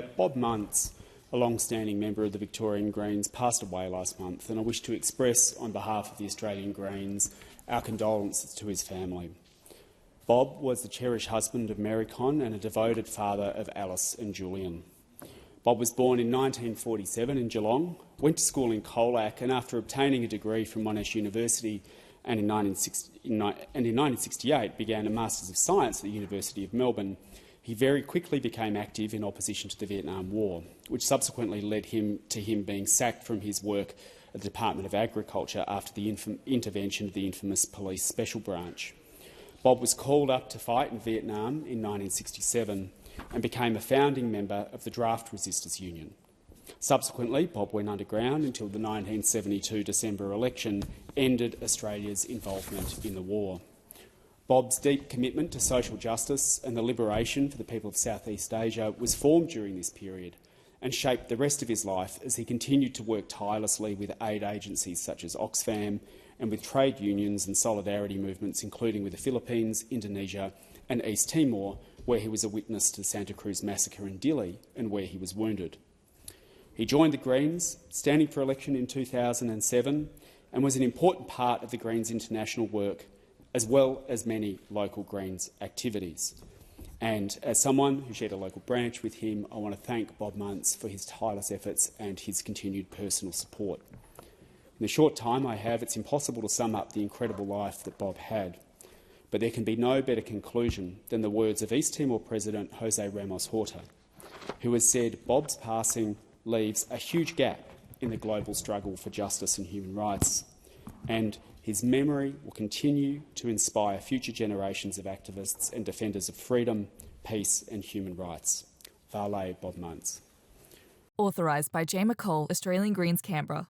Bob Muntz, a long-standing member of the Victorian Greens, passed away last month, and I wish to express, on behalf of the Australian Greens, our condolences to his family. Bob was the cherished husband of Mary Con and a devoted father of Alice and Julian. Bob was born in 1947 in Geelong, went to school in Colac, and after obtaining a degree from Monash University and in 1968 began a Masters of Science at the University of Melbourne, he very quickly became active in opposition to the Vietnam War, which subsequently led to him being sacked from his work at the Department of Agriculture after the intervention of the infamous Police Special Branch. Bob was called up to fight in Vietnam in 1967 and became a founding member of the Draft Resisters Union. Subsequently, Bob went underground until the 1972 December election ended Australia's involvement in the war. Bob's deep commitment to social justice and the liberation for the people of Southeast Asia was formed during this period and shaped the rest of his life as he continued to work tirelessly with aid agencies such as Oxfam and with trade unions and solidarity movements, including with the Philippines, Indonesia and East Timor, where he was a witness to the Santa Cruz massacre in Dili and where he was wounded. He joined the Greens, standing for election in 2007, and was an important part of the Greens' international work, as well as many local Greens activities. And as someone who shared a local branch with him, I want to thank Bob Muntz for his tireless efforts and his continued personal support. In the short time I have, it's impossible to sum up the incredible life that Bob had. But there can be no better conclusion than the words of East Timor President Jose Ramos Horta, who has said Bob's passing leaves a huge gap in the global struggle for justice and human rights, and his memory will continue to inspire future generations of activists and defenders of freedom, peace and human rights. Vale, Bob Muntz. Authorised by J. McCall, Australian Greens, Canberra.